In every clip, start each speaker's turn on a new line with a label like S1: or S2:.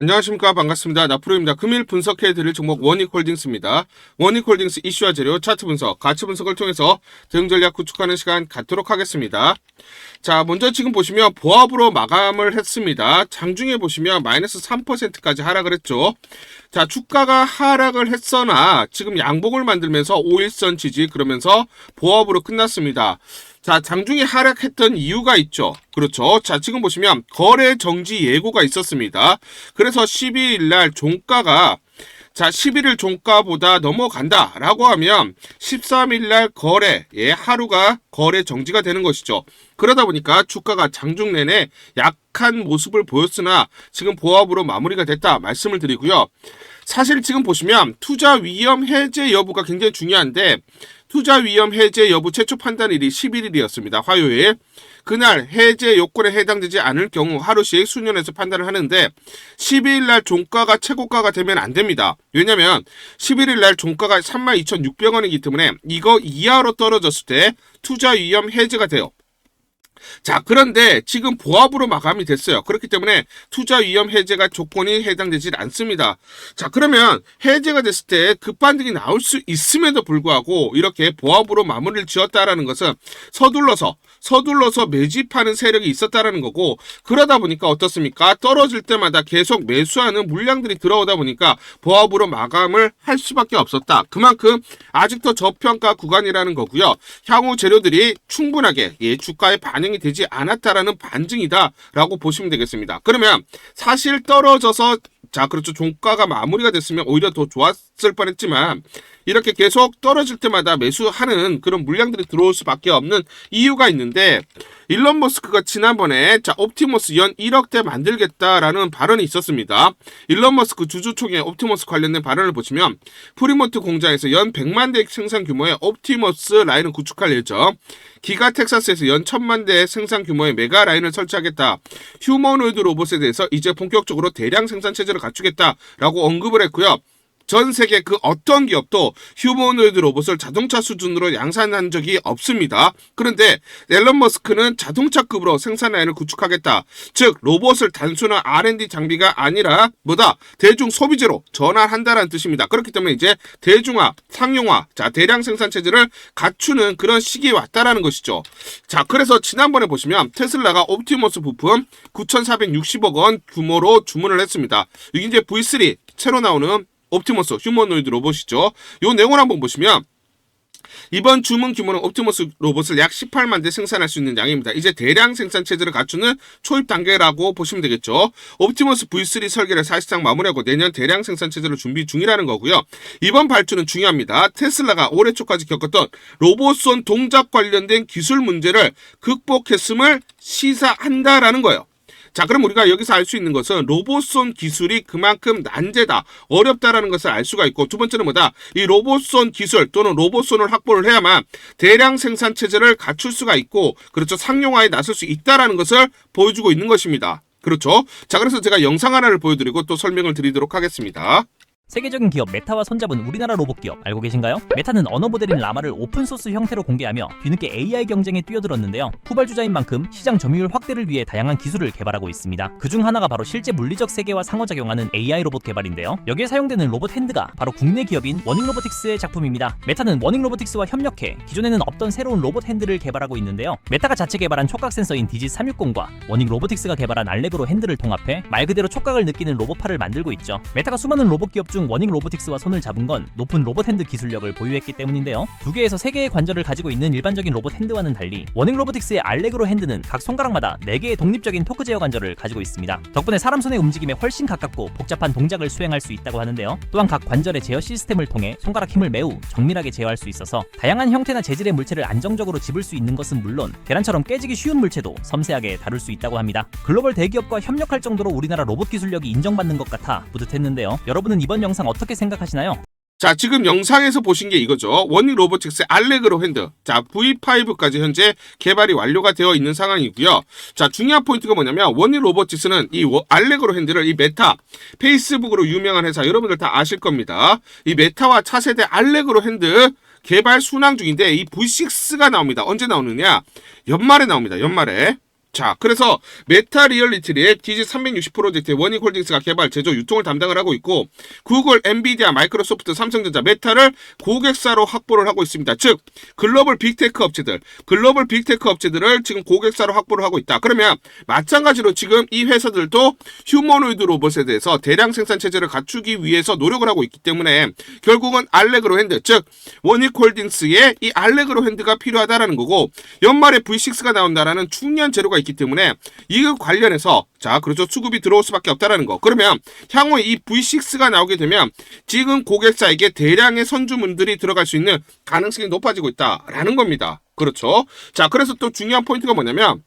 S1: 안녕하십니까. 반갑습니다. 나프로입니다. 금일 분석해드릴 종목 원익홀딩스입니다. 원익홀딩스 이슈와 재료, 차트 분석, 가치 분석을 통해서 대응 전략 구축하는 시간 갖도록 하겠습니다. 자, 먼저 지금 보시면 보합으로 마감을 했습니다. 장중에 보시면 마이너스 3%까지 하락을 했죠. 자, 주가가 하락을 했으나 지금 양봉을 만들면서 5일선 지지, 그러면서 보합으로 끝났습니다. 자, 장중에 하락했던 이유가 있죠. 그렇죠. 자, 지금 보시면 거래 정지 예고가 있었습니다. 그래서 12일 날 종가가 11일 종가보다 넘어간다라고 하면 13일 날 거래의 하루가 거래 정지가 되는 것이죠. 그러다 보니까 주가가 장중 내내 약한 모습을 보였으나 지금 보합으로 마무리가 됐다 말씀을 드리고요. 사실 지금 보시면 투자 위험 해제 여부가 굉장히 중요한데, 투자 위험 해제 여부 최초 판단일이 11일이었습니다. 화요일. 그날 해제 요건에 해당되지 않을 경우 하루씩 수년에서 판단을 하는데 12일 날 종가가 최고가가 되면 안 됩니다. 왜냐면 11일 날 종가가 32,600원이기 때문에 이거 이하로 떨어졌을 때 투자 위험 해제가 돼요. 자, 그런데 지금 보합으로 마감이 됐어요. 그렇기 때문에 투자 위험 해제가 조건이 해당되지 않습니다. 자, 그러면 해제가 됐을 때 급반등이 나올 수 있음에도 불구하고 이렇게 보합으로 마무리를 지었다라는 것은 서둘러서 매집하는 세력이 있었다라는 거고, 그러다 보니까 어떻습니까? 떨어질 때마다 계속 매수하는 물량들이 들어오다 보니까 보합으로 마감을 할 수밖에 없었다. 그만큼 아직도 저평가 구간이라는 거고요. 향후 재료들이 충분하게 주가에 반영이 되지 않았다라는 반증이다라고 보시면 되겠습니다. 그러면 사실 떨어져서 그렇죠. 종가가 마무리가 됐으면 오히려 더 좋았을 뻔했지만 이렇게 계속 떨어질 때마다 매수하는 그런 물량들이 들어올 수밖에 없는 이유가 있는데, 일론 머스크가 지난번에 옵티머스 연 1억대 만들겠다라는 발언이 있었습니다. 일론 머스크 주주총회 옵티머스 관련된 발언을 보시면 프리몬트 공장에서 연 100만 대 생산 규모의 옵티머스 라인을 구축할 예정, 기가 텍사스에서 연 1000만 대 생산 규모의 메가 라인을 설치하겠다, 휴머노이드 로봇에 대해서 이제 본격적으로 대량 생산 체제를 갖추겠다라고 언급을 했고요. 전 세계 그 어떤 기업도 휴머노이드 로봇을 자동차 수준으로 양산한 적이 없습니다. 그런데 일론 머스크는 자동차급으로 생산 라인을 구축하겠다. 즉 로봇을 단순한 R&D 장비가 아니라 대중 소비재로 전환한다라는 뜻입니다. 그렇기 때문에 이제 대중화, 상용화, 대량 생산 체제를 갖추는 그런 시기에 왔다라는 것이죠. 자, 그래서 지난번에 보시면 테슬라가 옵티머스 부품 9,460억 원 규모로 주문을 했습니다. 이게 이제 V3 새로 나오는 옵티머스 휴머노이드 로봇이죠. 요 내용을 한번 보시면 이번 주문 규모는 옵티머스 로봇을 약 18만 대 생산할 수 있는 양입니다. 이제 대량 생산 체제를 갖추는 초입 단계라고 보시면 되겠죠. 옵티머스 V3 설계를 사실상 마무리하고 내년 대량 생산 체제를 준비 중이라는 거고요. 이번 발주는 중요합니다. 테슬라가 올해 초까지 겪었던 로봇손 동작 관련된 기술 문제를 극복했음을 시사한다라는 거예요. 자, 그럼 우리가 여기서 알 수 있는 것은 로봇손 기술이 그만큼 난제다, 어렵다라는 것을 알 수가 있고, 두 번째는 이 로봇손 기술 또는 로봇손을 확보를 해야만 대량 생산 체제를 갖출 수가 있고, 그렇죠, 상용화에 나설 수 있다라는 것을 보여주고 있는 것입니다. 그렇죠. 자, 그래서 제가 영상 하나를 보여드리고 또 설명을 드리도록 하겠습니다.
S2: 세계적인 기업 메타와 손잡은 우리나라 로봇 기업 알고 계신가요? 메타는 언어 모델인 라마를 오픈소스 형태로 공개하며 뒤늦게 AI 경쟁에 뛰어들었는데요. 후발주자인 만큼 시장 점유율 확대를 위해 다양한 기술을 개발하고 있습니다. 그중 하나가 바로 실제 물리적 세계와 상호작용하는 AI 로봇 개발인데요. 여기에 사용되는 로봇 핸드가 바로 국내 기업인 워닝로보틱스의 작품입니다. 메타는 워닝로보틱스와 협력해 기존에는 없던 새로운 로봇 핸드를 개발하고 있는데요. 메타가 자체 개발한 촉각 센서인 디지360과 워닝로보틱스가 개발한 알레그로 핸드를 통합해 말 그대로 촉각을 느끼는 로봇팔을 만들고 있죠. 메타가 수많은 로봇 기업 중 워닝 로보틱스와 손을 잡은 건 높은 로봇 핸드 기술력을 보유했기 때문인데요. 2개에서 3개의 관절을 가지고 있는 일반적인 로봇 핸드와는 달리 워닝 로보틱스의 알레그로 핸드는 각 손가락마다 4개의 독립적인 토크 제어 관절을 가지고 있습니다. 덕분에 사람 손의 움직임에 훨씬 가깝고 복잡한 동작을 수행할 수 있다고 하는데요. 또한 각 관절의 제어 시스템을 통해 손가락 힘을 매우 정밀하게 제어할 수 있어서 다양한 형태나 재질의 물체를 안정적으로 집을 수 있는 것은 물론 계란처럼 깨지기 쉬운 물체도 섬세하게 다룰 수 있다고 합니다. 글로벌 대기업과 협력할 정도로 우리나라 로봇 기술력이 인정받는 것 같아 뿌듯했는데요. 여러분은 이번 영상 어떻게 생각하시나요?
S1: 자, 지금 영상에서 보신 게 이거죠. 워닝 로보틱스의 알레그로 핸드. 자, V5까지 현재 개발이 완료가 되어 있는 상황이고요. 자, 중요한 포인트가 뭐냐면 워닝 로보틱스는 이 알레그로 핸드를 이 메타, 페이스북으로 유명한 회사 여러분들 다 아실 겁니다. 이 메타와 차세대 알레그로 핸드 개발 순항 중인데 이 V6가 나옵니다. 언제 나오느냐? 연말에 나옵니다. 연말에. 자, 그래서 메타 리얼리티의 DG360 프로젝트의 원익홀딩스가 개발, 제조, 유통을 담당을 하고 있고 구글, 엔비디아, 마이크로소프트, 삼성전자, 메타를 고객사로 확보를 하고 있습니다. 즉 글로벌 빅테크 업체들을 지금 고객사로 확보를 하고 있다. 그러면 마찬가지로 지금 이 회사들도 휴머노이드 로봇에 대해서 대량 생산 체제를 갖추기 위해서 노력을 하고 있기 때문에 결국은 알레그로 핸드, 즉 원익홀딩스에 이 알레그로 핸드가 필요하다라는 거고 연말에 V6가 나온다라는 중요한 재료가 있기 때문에 이거 관련해서 자 그렇죠 수급이 들어올 수밖에 없다라는 거. 그러면 향후에 이 V6가 나오게 되면 지금 고객사에게 대량의 선주문들이 들어갈 수 있는 가능성이 높아지고 있다라는 겁니다. 그렇죠. 자 그래서 또 중요한 포인트가 뭐냐면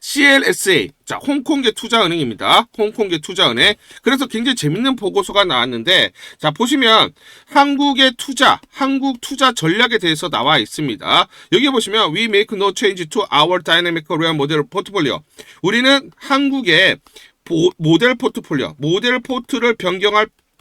S1: CLSA, 자 홍콩계 투자은행입니다. 홍콩계 투자은행. 그래서 굉장히 재밌는 보고서가 나왔는데 자 보시면 한국 투자 전략에 대해서 나와 있습니다. 여기 보시면 We make no change to our dynamic real model portfolio. 우리는 한국의 모델 포트를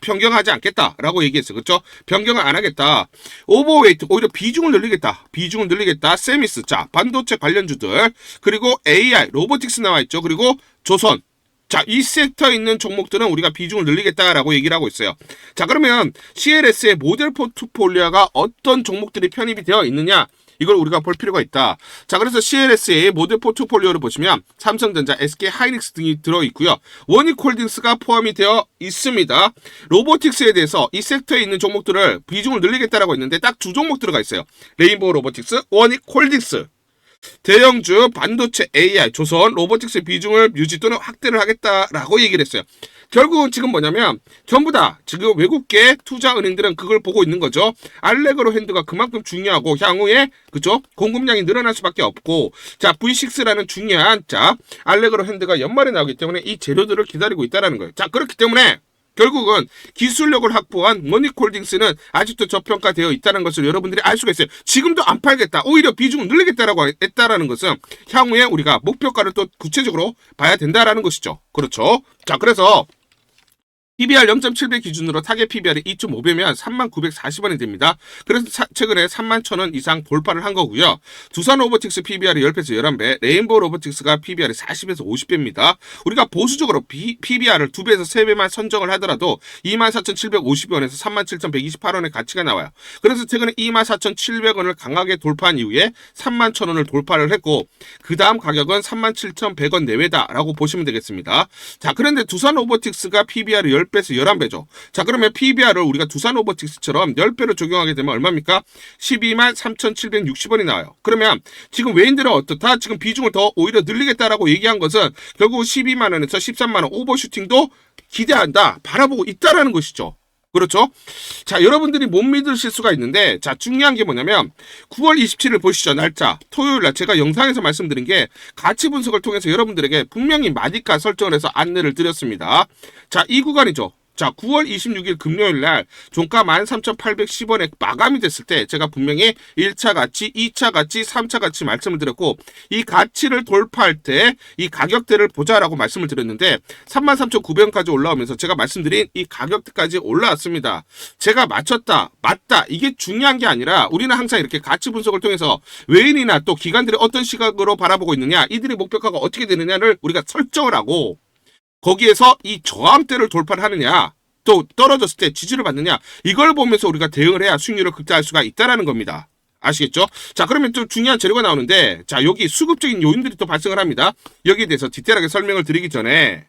S1: 변경하지 않겠다라고 얘기했어요. 그렇죠? 변경을 안 하겠다. 오버웨이트, 오히려 비중을 늘리겠다. 세미스, 자 반도체 관련주들, 그리고 AI, 로보틱스 나와 있죠. 그리고 조선. 자, 이 섹터에 있는 종목들은 우리가 비중을 늘리겠다라고 얘기를 하고 있어요. 자, 그러면 CLS의 모델 포트폴리오가 어떤 종목들이 편입이 되어 있느냐? 이걸 우리가 볼 필요가 있다. 자, 그래서 CLS의 모델 포트폴리오를 보시면 삼성전자, SK 하이닉스 등이 들어있고요. 원익홀딩스가 포함이 되어 있습니다. 로보틱스에 대해서 이 섹터에 있는 종목들을 비중을 늘리겠다라고 했는데 딱 두 종목 들어가 있어요. 레인보우 로보틱스, 원익홀딩스. 대형주, 반도체, AI, 조선, 로보틱스 비중을 유지 또는 확대를 하겠다라고 얘기를 했어요. 결국은 지금 뭐냐면 전부 다 지금 외국계 투자은행들은 그걸 보고 있는 거죠. 알레그로 핸드가 그만큼 중요하고 향후에 그죠? 공급량이 늘어날 수밖에 없고 자 V6라는 중요한 자 알레그로 핸드가 연말에 나오기 때문에 이 재료들을 기다리고 있다라는 거예요. 자 그렇기 때문에 결국은 기술력을 확보한 원익홀딩스는 아직도 저평가되어 있다는 것을 여러분들이 알 수가 있어요. 지금도 안 팔겠다. 오히려 비중을 늘리겠다라고 했다라는 것은 향후에 우리가 목표가를 또 구체적으로 봐야 된다라는 것이죠. 그렇죠. 자, 그래서 PBR 0.7배 기준으로 타겟 PBR이 2.5배면 39,40원이 됩니다. 그래서 최근에 31,000원 이상 돌파를 한 거고요. 두산 로보틱스 PBR이 10배에서 11배, 레인보우 로보틱스가 PBR이 40에서 50배입니다. 우리가 보수적으로 PBR을 2배에서 3배만 선정을 하더라도 24,750원에서 37,128원의 가치가 나와요. 그래서 최근에 24,700원을 강하게 돌파한 이후에 31,000원을 돌파를 했고 그 다음 가격은 37,100원 내외다라고 보시면 되겠습니다. 자, 그런데 두산 로보틱스가 PBR이 10배에서 11배죠. 자, 그러면 PBR을 우리가 두산 로보틱스처럼 10배로 적용하게 되면 얼마입니까? 123,760원이 나와요. 그러면 지금 외인들은 어떻다? 지금 비중을 더 오히려 늘리겠다라고 얘기한 것은 결국 12만원에서 13만원 오버슈팅도 기대한다, 바라보고 있다라는 것이죠. 그렇죠? 자, 여러분들이 못 믿으실 수가 있는데 자, 중요한 게 뭐냐면 9월 27일 보시죠. 날짜 토요일날 제가 영상에서 말씀드린 게 가치 분석을 통해서 여러분들에게 분명히 마디가 설정을 해서 안내를 드렸습니다. 자, 이 구간이죠. 자, 9월 26일 금요일 날 종가 13,810원에 마감이 됐을 때 제가 분명히 1차 가치, 2차 가치, 3차 가치 말씀을 드렸고 이 가치를 돌파할 때 이 가격대를 보자라고 말씀을 드렸는데 33,900원까지 올라오면서 제가 말씀드린 이 가격대까지 올라왔습니다. 제가 맞췄다, 맞다 이게 중요한 게 아니라 우리는 항상 이렇게 가치 분석을 통해서 외인이나 또 기관들이 어떤 시각으로 바라보고 있느냐, 이들의 목표가가 어떻게 되느냐를 우리가 설정을 하고 거기에서 이 저항대를 돌파를 하느냐, 또 떨어졌을 때 지지를 받느냐, 이걸 보면서 우리가 대응을 해야 수익률을 극대화할 수가 있다라는 겁니다. 아시겠죠? 자, 그러면 좀 중요한 재료가 나오는데 자, 여기 수급적인 요인들이 또 발생을 합니다. 여기에 대해서 디테일하게 설명을 드리기 전에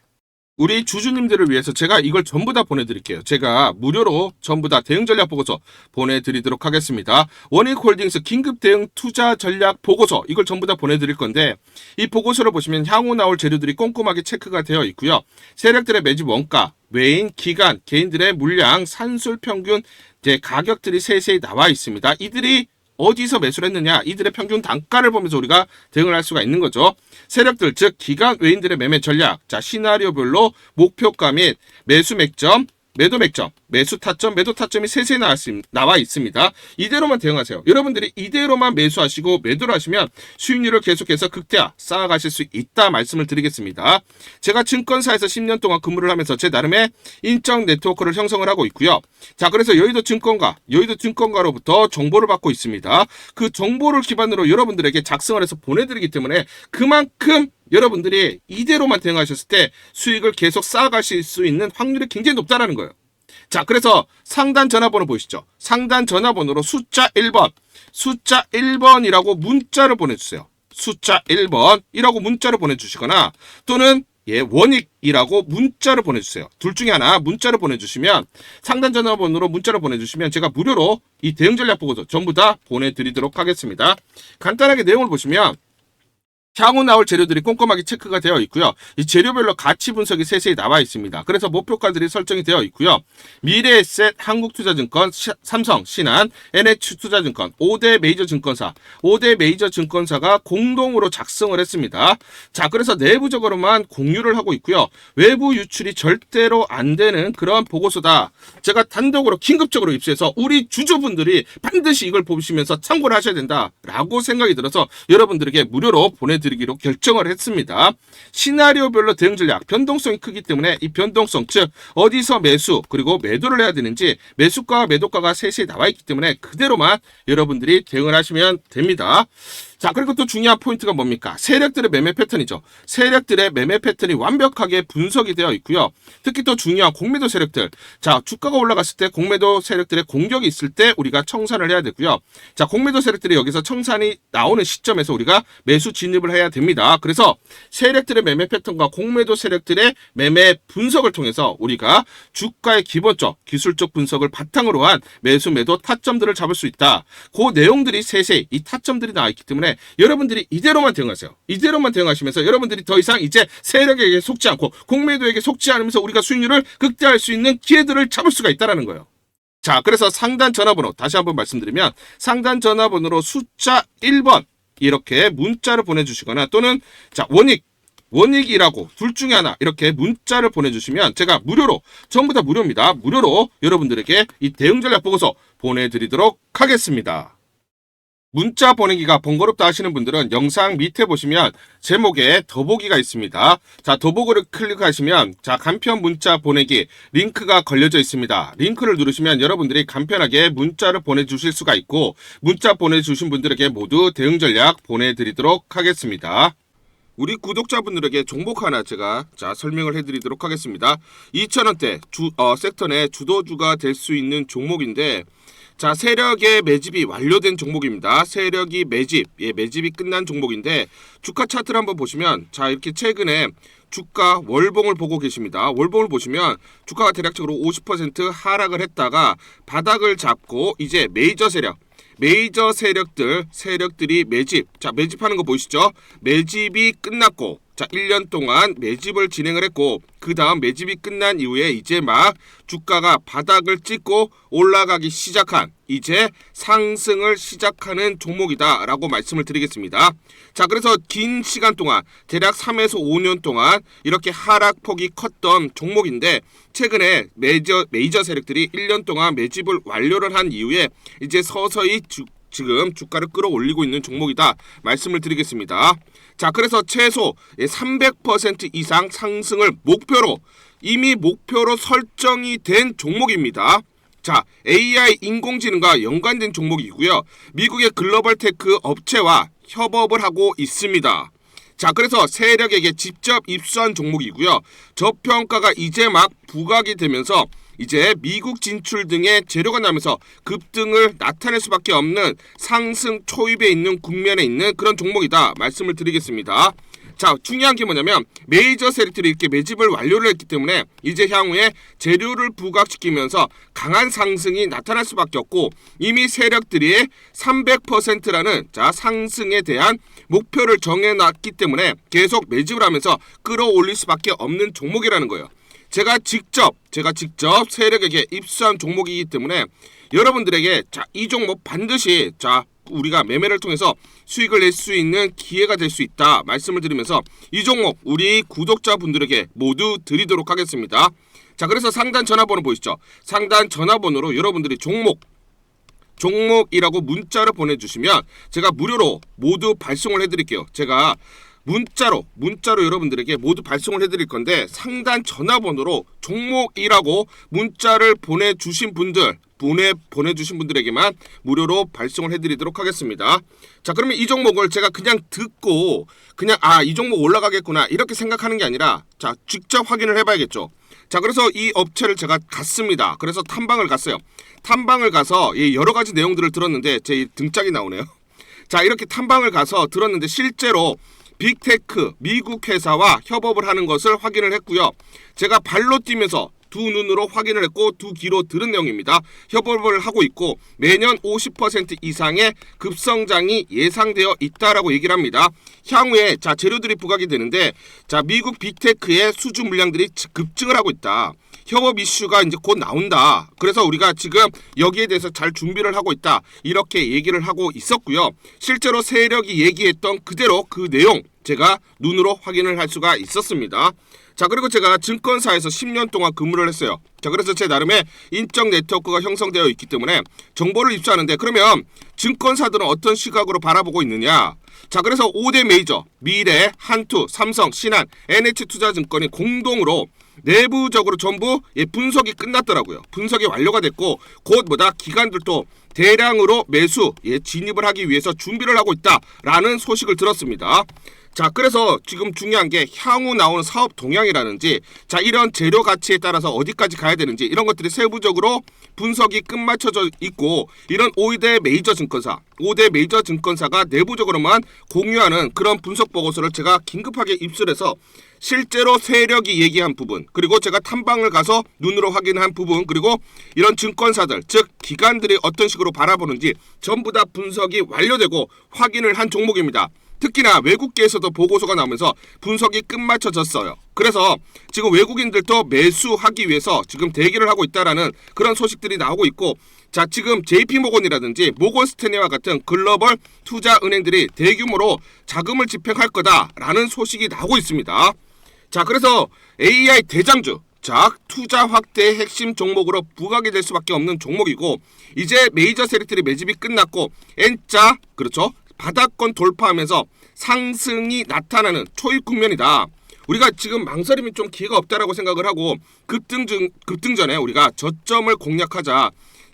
S1: 우리 주주님들을 위해서 제가 이걸 전부 다 보내드릴게요. 제가 무료로 전부 다 대응 전략 보고서 보내드리도록 하겠습니다. 원익홀딩스 긴급 대응 투자 전략 보고서, 이걸 전부 다 보내드릴 건데 이 보고서를 보시면 향후 나올 재료들이 꼼꼼하게 체크가 되어 있고요. 세력들의 매집 원가, 외인, 기관, 개인들의 물량, 산술 평균 이제 가격들이 세세히 나와 있습니다. 이들이 어디서 매수를 했느냐, 이들의 평균 단가를 보면서 우리가 대응을 할 수가 있는 거죠. 세력들, 즉 기관 외인들의 매매 전략, 자 시나리오별로 목표가 및 매수 맥점, 매도 맥점, 매수 타점, 매도 타점이 세세히 나와 있습니다. 이대로만 대응하세요. 여러분들이 이대로만 매수하시고 매도를 하시면 수익률을 계속해서 극대화 쌓아가실 수 있다 말씀을 드리겠습니다. 제가 증권사에서 10년 동안 근무를 하면서 제 나름의 인적 네트워크를 형성을 하고 있고요. 자, 그래서 여의도 증권가로부터 정보를 받고 있습니다. 그 정보를 기반으로 여러분들에게 작성을 해서 보내드리기 때문에 그만큼 여러분들이 이대로만 대응하셨을 때 수익을 계속 쌓아가실 수 있는 확률이 굉장히 높다라는 거예요. 자, 그래서 상단 전화번호 보이시죠? 상단 전화번호로 숫자 1번이라고 문자를 보내주세요. 숫자 1번이라고 문자를 보내주시거나 또는 원익이라고 문자를 보내주세요. 둘 중에 하나 문자를 보내주시면 상단 전화번호로 문자를 보내주시면 제가 무료로 이 대응 전략 보고서 전부 다 보내드리도록 하겠습니다. 간단하게 내용을 보시면 향후 나올 재료들이 꼼꼼하게 체크가 되어 있고요. 이 재료별로 가치 분석이 세세히 나와 있습니다. 그래서 목표가들이 설정이 되어 있고요. 미래에셋, 한국투자증권, 삼성, 신한, NH투자증권, 5대 메이저 증권사, 5대 메이저 증권사가 공동으로 작성을 했습니다. 자, 그래서 내부적으로만 공유를 하고 있고요. 외부 유출이 절대로 안 되는 그런 보고서다. 제가 단독으로 긴급적으로 입수해서 우리 주주분들이 반드시 이걸 보시면서 참고를 하셔야 된다라고 생각이 들어서 여러분들에게 무료로 보내드리기로 결정을 했습니다. 시나리오별로 대응 전략, 변동성이 크기 때문에 이 변동성, 즉 어디서 매수 그리고 매도를 해야 되는지 매수가와 매도가가 세세히 나와 있기 때문에 그대로만 여러분들이 대응을 하시면 됩니다. 자, 그리고 또 중요한 포인트가 뭡니까? 세력들의 매매 패턴이죠. 세력들의 매매 패턴이 완벽하게 분석이 되어 있고요. 특히 또 중요한 공매도 세력들. 자, 주가가 올라갔을 때 공매도 세력들의 공격이 있을 때 우리가 청산을 해야 되고요. 자, 공매도 세력들이 여기서 청산이 나오는 시점에서 우리가 매수 진입을 해야 됩니다. 그래서 세력들의 매매 패턴과 공매도 세력들의 매매 분석을 통해서 우리가 주가의 기본적, 기술적 분석을 바탕으로 한 매수 매도 타점들을 잡을 수 있다. 그 내용들이 세세히 이 타점들이 나와 있기 때문에 여러분들이 이대로만 대응하세요. 이대로만 대응하시면서 여러분들이 더 이상 이제 세력에게 속지 않고 공매도에게 속지 않으면서 우리가 수익률을 극대화할 수 있는 기회들을 잡을 수가 있다는 거예요. 자, 그래서 상단 전화번호 다시 한번 말씀드리면 상단 전화번호로 숫자 1번 이렇게 문자를 보내주시거나 또는 자, 원익이라고 둘 중에 하나 이렇게 문자를 보내주시면 제가 무료로 전부 다 무료입니다. 무료로 여러분들에게 이 대응 전략 보고서 보내드리도록 하겠습니다. 문자 보내기가 번거롭다 하시는 분들은 영상 밑에 보시면 제목에 더보기가 있습니다. 자, 더보기를 클릭하시면 자, 간편 문자 보내기 링크가 걸려져 있습니다. 링크를 누르시면 여러분들이 간편하게 문자를 보내주실 수가 있고 문자 보내주신 분들에게 모두 대응 전략 보내드리도록 하겠습니다. 우리 구독자분들에게 종목 하나 제가 설명을 해드리도록 하겠습니다. 2,000원대 섹터 내 주도주가 될 수 있는 종목인데 자, 세력의 매집이 완료된 종목입니다. 세력이 매집이 끝난 종목인데 주가 차트를 한번 보시면 자, 이렇게 최근에 주가 월봉을 보고 계십니다. 월봉을 보시면 주가가 대략적으로 50% 하락을 했다가 바닥을 잡고 이제 메이저 세력들이 매집하는 거 보이시죠? 매집이 끝났고 자, 1년 동안 매집을 진행을 했고 그 다음 매집이 끝난 이후에 이제 막 주가가 바닥을 찍고 올라가기 시작한 이제 상승을 시작하는 종목이다 라고 말씀을 드리겠습니다. 자, 그래서 긴 시간 동안 대략 3에서 5년 동안 이렇게 하락폭이 컸던 종목인데 최근에 메이저 세력들이 1년 동안 매집을 완료를 한 이후에 이제 서서히 지금 주가를 끌어올리고 있는 종목이다 말씀을 드리겠습니다. 자, 그래서 최소 300% 이상 상승을 이미 목표로 설정이 된 종목입니다. 자, AI 인공지능과 연관된 종목이고요. 미국의 글로벌 테크 업체와 협업을 하고 있습니다. 자, 그래서 세력에게 직접 입수한 종목이고요. 저평가가 이제 막 부각이 되면서 이제 미국 진출 등의 재료가 나면서 급등을 나타낼 수밖에 없는 상승 초입에 있는 국면에 있는 그런 종목이다 말씀을 드리겠습니다. 자, 중요한 게 뭐냐면 메이저 세력들이 이렇게 매집을 완료를 했기 때문에 이제 향후에 재료를 부각시키면서 강한 상승이 나타날 수밖에 없고 이미 세력들이 300%라는 자, 상승에 대한 목표를 정해놨기 때문에 계속 매집을 하면서 끌어올릴 수밖에 없는 종목이라는 거예요. 제가 직접 세력에게 입수한 종목이기 때문에 여러분들에게 자, 이 종목 반드시 자, 우리가 매매를 통해서 수익을 낼 수 있는 기회가 될 수 있다 말씀을 드리면서 이 종목 우리 구독자분들에게 모두 드리도록 하겠습니다. 자, 그래서 상단 전화번호 보이시죠? 상단 전화번호로 여러분들이 종목이라고 문자를 보내주시면 제가 무료로 모두 발송을 해드릴게요. 제가 문자로 여러분들에게 모두 발송을 해드릴 건데 상단 전화번호로 종목이라고 문자를 보내주신 분들에게만 무료로 발송을 해드리도록 하겠습니다. 자, 그러면 이 종목을 제가 그냥 듣고 그냥 이 종목 올라가겠구나 이렇게 생각하는 게 아니라 자, 직접 확인을 해봐야겠죠. 자, 그래서 이 업체를 제가 갔습니다. 그래서 탐방을 갔어요. 탐방을 가서 여러 가지 내용들을 들었는데 제 등짝이 나오네요. 자, 이렇게 탐방을 가서 들었는데 실제로 빅테크 미국 회사와 협업을 하는 것을 확인을 했고요. 제가 발로 뛰면서 두 눈으로 확인을 했고 두 귀로 들은 내용입니다. 협업을 하고 있고 매년 50% 이상의 급성장이 예상되어 있다라고 얘기를 합니다. 향후에 자 재료들이 부각이 되는데 자 미국 빅테크의 수주 물량들이 급증을 하고 있다. 협업 이슈가 이제 곧 나온다. 그래서 우리가 지금 여기에 대해서 잘 준비를 하고 있다. 이렇게 얘기를 하고 있었고요. 실제로 세력이 얘기했던 그대로 그 내용 제가 눈으로 확인을 할 수가 있었습니다. 자, 그리고 제가 증권사에서 10년 동안 근무를 했어요. 자, 그래서 제 나름의 인적 네트워크가 형성되어 있기 때문에 정보를 입수하는데 그러면 증권사들은 어떤 시각으로 바라보고 있느냐? 자, 그래서 5대 메이저 미래, 한투, 삼성, 신한, NH투자증권이 공동으로 내부적으로 전부 분석이 끝났더라고요. 분석이 완료가 됐고 곧 기관들도 대량으로 매수 진입을 하기 위해서 준비를 하고 있다라는 소식을 들었습니다. 자, 그래서 지금 중요한 게 향후 나오는 사업 동향이라든지 자 이런 재료 가치에 따라서 어디까지 가야 되는지 이런 것들이 세부적으로 분석이 끝마쳐져 있고 이런 5대 메이저 증권사가 내부적으로만 공유하는 그런 분석 보고서를 제가 긴급하게 입수해서 실제로 세력이 얘기한 부분 그리고 제가 탐방을 가서 눈으로 확인한 부분 그리고 이런 증권사들 즉 기관들이 어떤 식으로 바라보는지 전부 다 분석이 완료되고 확인을 한 종목입니다. 특히나 외국계에서도 보고서가 나오면서 분석이 끝마쳐졌어요. 그래서 지금 외국인들도 매수하기 위해서 지금 대기를 하고 있다라는 그런 소식들이 나오고 있고 자 지금 JP모건이라든지 모건스탠리와 같은 글로벌 투자 은행들이 대규모로 자금을 집행할 거다라는 소식이 나오고 있습니다. 자 그래서 AI 대장주 자 투자 확대의 핵심 종목으로 부각이 될 수밖에 없는 종목이고 이제 메이저 세력들이 매집이 끝났고 N자 그렇죠. 바닥권 돌파하면서 상승이 나타나는 초입 국면이다. 우리가 지금 망설임이 좀 기회가 없다라고 생각을 하고 급등 전에 우리가 저점을 공략하자.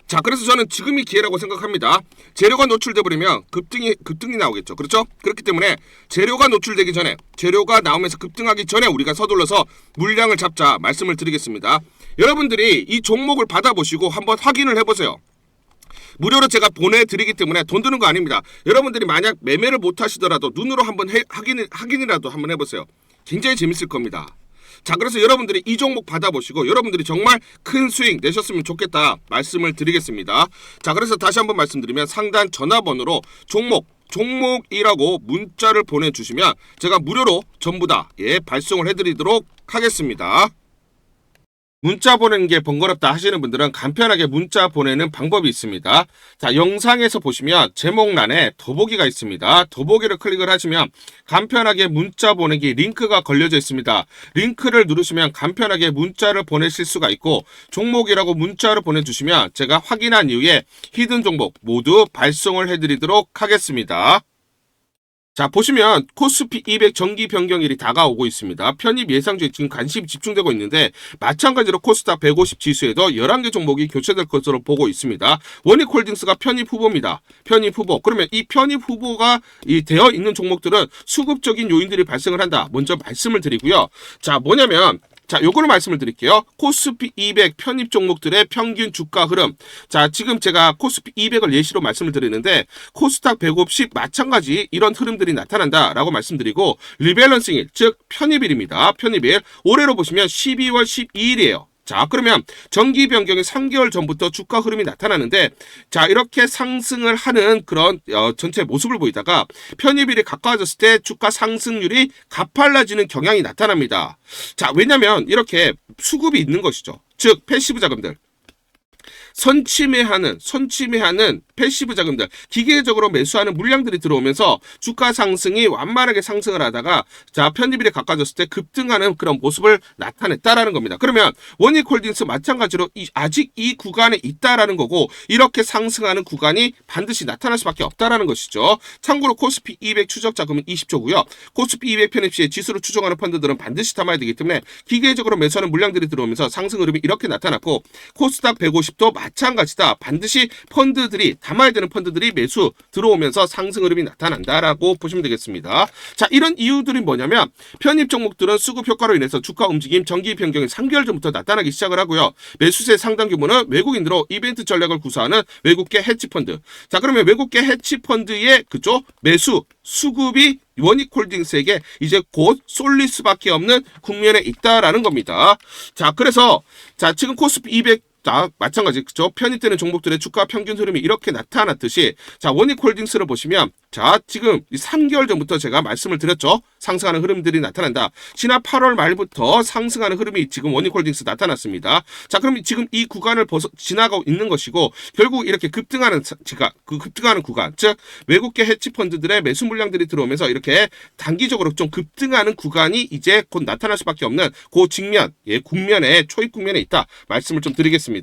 S1: 자, 그래서 저는 지금이 기회라고 생각합니다. 재료가 노출돼 버리면 급등이 나오겠죠. 그렇죠? 그렇기 때문에 재료가 노출되기 전에 재료가 나오면서 급등하기 전에 우리가 서둘러서 물량을 잡자 말씀을 드리겠습니다. 여러분들이 이 종목을 받아보시고 한번 확인을 해보세요. 무료로 제가 보내드리기 때문에 돈 드는 거 아닙니다. 여러분들이 만약 매매를 못 하시더라도 눈으로 한번 확인이라도 한번 해보세요. 굉장히 재밌을 겁니다. 자, 그래서 여러분들이 이 종목 받아보시고 여러분들이 정말 큰 수익 내셨으면 좋겠다 말씀을 드리겠습니다. 자, 그래서 다시 한번 말씀드리면 상단 전화번호로 종목이라고 문자를 보내주시면 제가 무료로 전부 다 발송을 해드리도록 하겠습니다. 문자 보내는 게 번거롭다 하시는 분들은 간편하게 문자 보내는 방법이 있습니다. 자, 영상에서 보시면 제목란에 더보기가 있습니다. 더보기를 클릭을 하시면 간편하게 문자 보내기 링크가 걸려져 있습니다. 링크를 누르시면 간편하게 문자를 보내실 수가 있고 종목이라고 문자를 보내주시면 제가 확인한 이후에 히든 종목 모두 발송을 해드리도록 하겠습니다. 자, 보시면 코스피 200 정기 변경일이 다가오고 있습니다. 편입 예상주에 지금 관심이 집중되고 있는데 마찬가지로 코스닥 150 지수에도 11개 종목이 교체될 것으로 보고 있습니다. 원익홀딩스가 편입 후보입니다. 편입 후보. 그러면 이 편입 후보가 되어 있는 종목들은 수급적인 요인들이 발생을 한다. 먼저 말씀을 드리고요. 자, 뭐냐면 자, 요거를 말씀을 드릴게요. 코스피 200 편입 종목들의 평균 주가 흐름. 자, 지금 제가 코스피 200을 예시로 말씀을 드리는데 코스닥 150 마찬가지 이런 흐름들이 나타난다라고 말씀드리고 리밸런싱일, 즉 편입일입니다. 편입일. 올해로 보시면 12월 12일이에요. 자, 그러면 정기 변경이 3개월 전부터 주가 흐름이 나타나는데 자, 이렇게 상승을 하는 그런 전체 모습을 보이다가 편입일이 가까워졌을 때 주가 상승률이 가팔라지는 경향이 나타납니다. 자, 왜냐면 이렇게 수급이 있는 것이죠. 즉 패시브 자금들. 선침해하는 패시브 자금들, 기계적으로 매수하는 물량들이 들어오면서 주가 상승이 완만하게 상승을 하다가 자 편입일에 가까워졌을 때 급등하는 그런 모습을 나타냈다라는 겁니다. 그러면 원익홀딩스 마찬가지로 아직 이 구간에 있다라는 거고, 이렇게 상승하는 구간이 반드시 나타날 수밖에 없다라는 것이죠. 참고로 코스피 200 추적 자금은 20조고요. 코스피 200 편입 시에 지수를 추종하는 펀드들은 반드시 담아야 되기 때문에 기계적으로 매수하는 물량들이 들어오면서 상승 흐름이 이렇게 나타났고, 코스닥 150도 마찬가지다. 반드시 펀드들이 담아야 되는 펀드들이 매수 들어오면서 상승 흐름이 나타난다라고 보시면 되겠습니다. 자, 이런 이유들이 뭐냐면 편입 종목들은 수급 효과로 인해서 주가 움직임 정기 변경이 3개월 전부터 나타나기 시작을 하고요. 매수세 상당 규모는 외국인으로 이벤트 전략을 구사하는 외국계 해치펀드. 자, 그러면 외국계 해치펀드의 그쪽 매수 수급이 원익홀딩스에게 이제 곧 쏠릴 수밖에 없는 국면에 있다라는 겁니다. 자, 그래서 자 지금 코스피 200 자, 마찬가지, 그죠? 편입되는 종목들의 주가 평균 흐름이 이렇게 나타났듯이, 자, 원익홀딩스를 보시면, 자, 지금 3개월 전부터 제가 말씀을 드렸죠? 상승하는 흐름들이 나타난다. 지난 8월 말부터 상승하는 흐름이 지금 원익홀딩스 나타났습니다. 자, 그럼 지금 이 구간을 지나가고 있는 것이고, 결국 이렇게 급등하는 구간, 즉, 외국계 해치펀드들의 매수 물량들이 들어오면서 이렇게 단기적으로 좀 급등하는 구간이 이제 곧 나타날 수밖에 없는 그 직면, 국면에, 초입 국면에 있다. 말씀을 좀 드리겠습니다.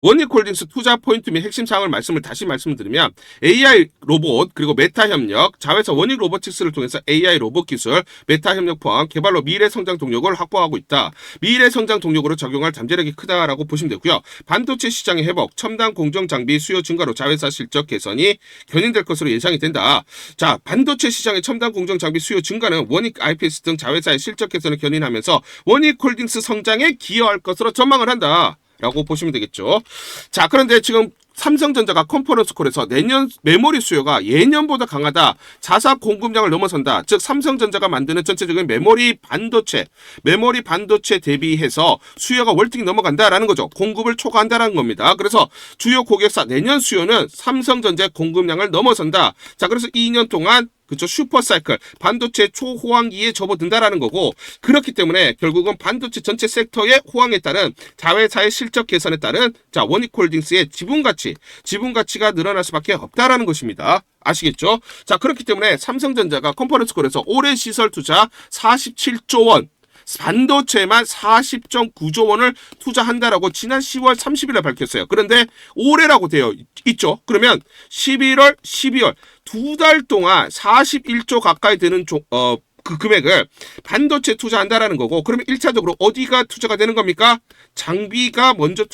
S1: 원익홀딩스 투자 포인트 및 핵심 사항을 다시 말씀드리면, AI 로봇 그리고 메타 협력, 자회사 원익 로보틱스를 통해서 AI 로봇 기술, 메타 협력 포함 개발로 미래 성장 동력을 확보하고 있다. 미래 성장 동력으로 적용할 잠재력이 크다라고 보시면 되고요. 반도체 시장의 회복, 첨단 공정 장비 수요 증가로 자회사 실적 개선이 견인될 것으로 예상이 된다. 자, 반도체 시장의 첨단 공정 장비 수요 증가는 원익 IPS 등 자회사의 실적 개선을 견인하면서 원익홀딩스 성장에 기여할 것으로 전망을 한다. 라고 보시면 되겠죠. 자, 그런데 지금 삼성전자가 컨퍼런스 콜에서 내년 메모리 수요가 예년보다 강하다. 자사 공급량을 넘어선다. 즉 삼성전자가 만드는 전체적인 메모리 반도체 대비해서 수요가 월등히 넘어간다라는 거죠. 공급을 초과한다라는 겁니다. 그래서 주요 고객사 내년 수요는 삼성전자의 공급량을 넘어선다. 자, 그래서 2년 동안 그쵸, 슈퍼사이클, 반도체 초호황기에 접어든다라는 거고, 그렇기 때문에 결국은 반도체 전체 섹터의 호황에 따른 자회사의 실적 개선에 따른 자 원익홀딩스의 지분가치가 늘어날 수밖에 없다라는 것입니다. 아시겠죠? 자, 그렇기 때문에 삼성전자가 컨퍼런스콜에서 올해 시설 투자 47조 원, 반도체만 40.9조 원을 투자한다라고 지난 10월 30일에 밝혔어요. 그런데 올해라고 되어 있죠. 그러면 11월, 12월 두 달 동안 41조 가까이 되는 그 금액을 반도체 투자한다라는 거고, 그러면 1차적으로 어디가 투자가 되는 겁니까? 장비가 먼저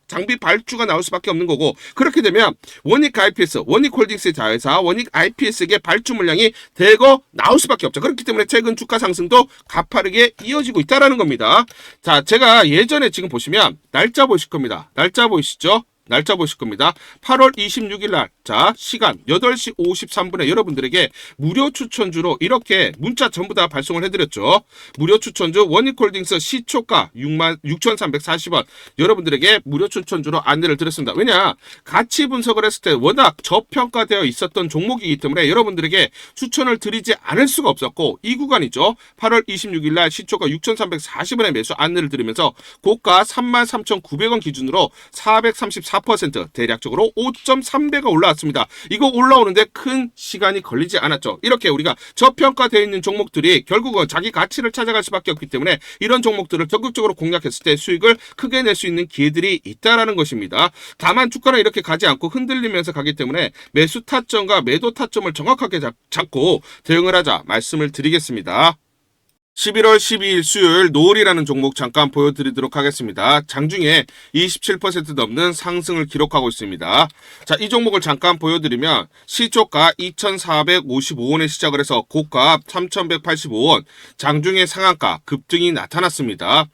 S1: 장비 발주가 나올 수밖에 없는 거고, 그렇게 되면 원익 IPS, 원익홀딩스의 자회사 원익 IPS에게 발주 물량이 대거 나올 수밖에 없죠. 그렇기 때문에 최근 주가 상승도 가파르게 이어지고 있다라는 겁니다. 자, 제가 예전에 지금 보시면 날짜 보실 겁니다. 날짜 보이시죠? 8월 26일 날, 자, 시간 8시 53분에 여러분들에게 무료 추천주로 이렇게 문자 전부 다 발송을 해드렸죠. 무료 추천주 원익홀딩스 시초가 66,340원 여러분들에게 무료 추천주로 안내를 드렸습니다. 왜냐? 가치 분석을 했을 때 워낙 저평가되어 있었던 종목이기 때문에 여러분들에게 추천을 드리지 않을 수가 없었고, 이 구간이죠. 8월 26일 날 시초가 6,340원에 매수 안내를 드리면서 고가 33,900원 기준으로 434% 대략적으로 5.3배가 올라왔습니다. 이거 올라오는데 큰 시간이 걸리지 않았죠. 이렇게 우리가 저평가되어 있는 종목들이 결국은 자기 가치를 찾아갈 수밖에 없기 때문에 이런 종목들을 적극적으로 공략했을 때 수익을 크게 낼 수 있는 기회들이 있다라는 것입니다. 다만 주가는 이렇게 가지 않고 흔들리면서 가기 때문에 매수 타점과 매도 타점을 정확하게 잡고 대응을 하자 말씀을 드리겠습니다. 11월 12일 수요일 노을이라는 종목 잠깐 보여드리도록 하겠습니다. 장중에 27% 넘는 상승을 기록하고 있습니다. 자, 이 종목을 잠깐 보여드리면 시초가 2,455원에 시작을 해서 고가 3,185원, 장중에 상한가 급등이 나타났습니다.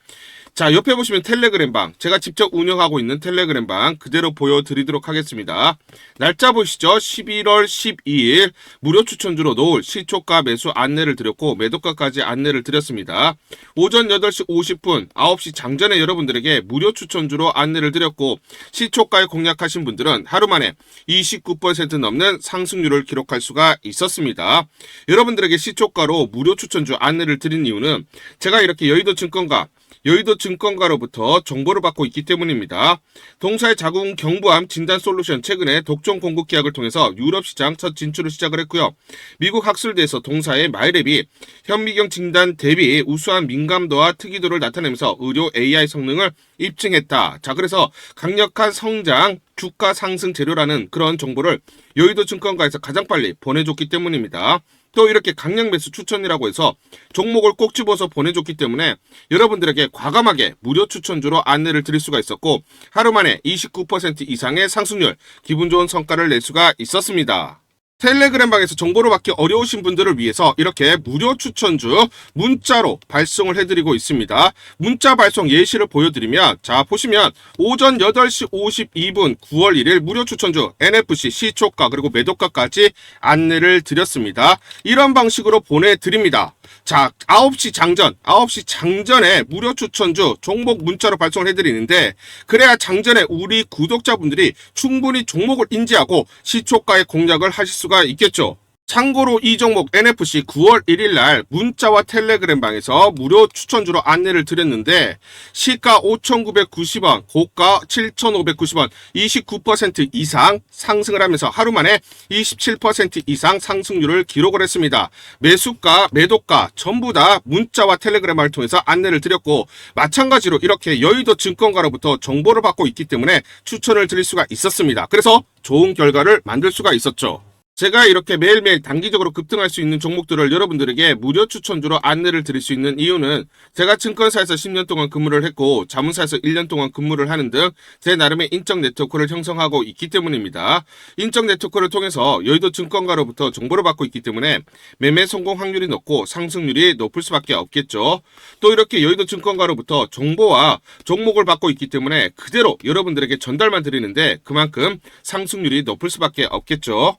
S1: 자, 옆에 보시면 텔레그램방, 제가 직접 운영하고 있는 텔레그램방 그대로 보여드리도록 하겠습니다. 날짜 보시죠. 11월 12일 무료 추천주로 노을 시초가 매수 안내를 드렸고 매도가까지 안내를 드렸습니다. 오전 8시 50분 9시 장전에 여러분들에게 무료 추천주로 안내를 드렸고, 시초가에 공략하신 분들은 하루 만에 29% 넘는 상승률을 기록할 수가 있었습니다. 여러분들에게 시초가로 무료 추천주 안내를 드린 이유는 제가 이렇게 여의도 증권가 여의도 증권가로부터 정보를 받고 있기 때문입니다. 동사의 자궁 경부암 진단 솔루션 최근에 독점 공급 계약을 통해서 유럽 시장 첫 진출을 시작을 했고요. 미국 학술대에서 동사의 마이랩이 현미경 진단 대비 우수한 민감도와 특이도를 나타내면서 의료 AI 성능을 입증했다. 자, 그래서 강력한 성장, 주가 상승 재료라는 그런 정보를 여의도 증권가에서 가장 빨리 보내줬기 때문입니다. 또 이렇게 강력 매수 추천이라고 해서 종목을 꼭 집어서 보내줬기 때문에 여러분들에게 과감하게 무료 추천주로 안내를 드릴 수가 있었고 하루 만에 29% 이상의 상승률, 기분 좋은 성과를 낼 수가 있었습니다. 텔레그램방에서 정보를 받기 어려우신 분들을 위해서 이렇게 무료 추천주 문자로 발송을 해드리고 있습니다. 문자 발송 예시를 보여드리면 자 보시면 오전 8시 52분 9월 1일 무료 추천주 NFC 시초가 그리고 매도가까지 안내를 드렸습니다. 이런 방식으로 보내드립니다. 자 9시 장전에 무료 추천주 종목 문자로 발송을 해드리는데 그래야 장전에 우리 구독자분들이 충분히 종목을 인지하고 시초가의 공략을 하실 수가 있겠죠. 참고로 이 종목 NFC 9월 1일 날 문자와 텔레그램방에서 무료 추천주로 안내를 드렸는데 시가 5,990원, 고가 7,590원, 29% 이상 상승을 하면서 하루 만에 27% 이상 상승률을 기록을 했습니다. 매수가, 매도가 전부 다 문자와 텔레그램을 통해서 안내를 드렸고 마찬가지로 이렇게 여의도 증권가로부터 정보를 받고 있기 때문에 추천을 드릴 수가 있었습니다. 그래서 좋은 결과를 만들 수가 있었죠. 제가 이렇게 매일매일 단기적으로 급등할 수 있는 종목들을 여러분들에게 무료 추천주로 안내를 드릴 수 있는 이유는 제가 증권사에서 10년 동안 근무를 했고 자문사에서 1년 동안 근무를 하는 등 제 나름의 인적 네트워크를 형성하고 있기 때문입니다. 인적 네트워크를 통해서 여의도 증권가로부터 정보를 받고 있기 때문에 매매 성공 확률이 높고 상승률이 높을 수밖에 없겠죠. 또 이렇게 여의도 증권가로부터 정보와 종목을 받고 있기 때문에 그대로 여러분들에게 전달만 드리는데 그만큼 상승률이 높을 수밖에 없겠죠.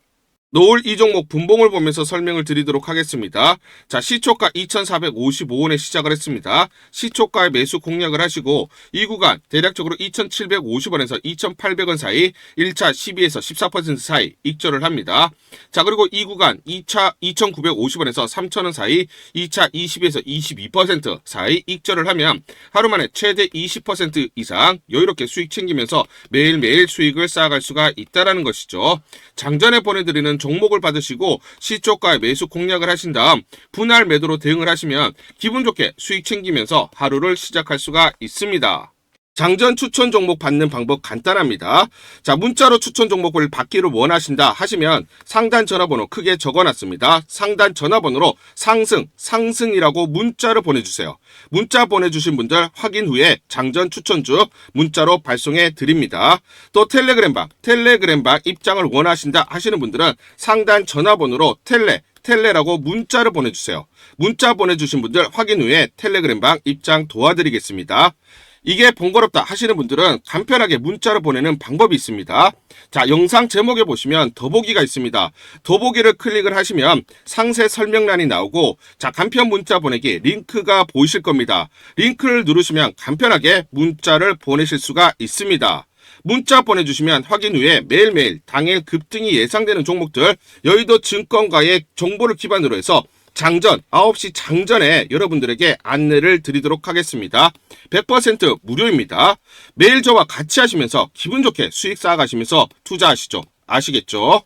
S1: 노을 이 종목 분봉을 보면서 설명을 드리도록 하겠습니다. 자, 시초가 2,455원에 시작을 했습니다. 시초가에 매수 공략을 하시고 이 구간 대략적으로 2,750원에서 2,800원 사이 1차 12에서 14% 사이 익절을 합니다. 자, 그리고 이 구간 2차 2,950원에서 3,000원 사이 2차 20에서 22% 사이 익절을 하면 하루 만에 최대 20% 이상 여유롭게 수익 챙기면서 매일매일 수익을 쌓아갈 수가 있다는 것이죠. 장전에 보내드리는 종목을 받으시고 시초가에 매수 공략을 하신 다음 분할 매도로 대응을 하시면 기분 좋게 수익 챙기면서 하루를 시작할 수가 있습니다. 장전 추천 종목 받는 방법 간단합니다. 자, 문자로 추천 종목을 받기를 원하신다 하시면 상단 전화번호 크게 적어놨습니다. 상단 전화번호로 상승이라고 문자를 보내주세요. 문자 보내주신 분들 확인 후에 장전 추천주 문자로 발송해 드립니다. 또 텔레그램방 입장을 원하신다 하시는 분들은 상단 전화번호로 텔레라고 문자를 보내주세요. 문자 보내주신 분들 확인 후에 텔레그램방 입장 도와드리겠습니다. 이게 번거롭다 하시는 분들은 간편하게 문자로 보내는 방법이 있습니다. 자, 영상 제목에 보시면 더보기가 있습니다. 더보기를 클릭을 하시면 상세 설명란이 나오고 자, 간편 문자 보내기 링크가 보이실 겁니다. 링크를 누르시면 간편하게 문자를 보내실 수가 있습니다. 문자 보내주시면 확인 후에 매일매일 당일 급등이 예상되는 종목들 여의도 증권가의 정보를 기반으로 해서 장전, 9시 장전에 여러분들에게 안내를 드리도록 하겠습니다. 100% 무료입니다. 매일 저와 같이 하시면서 기분 좋게 수익 쌓아가시면서 투자하시죠. 아시겠죠?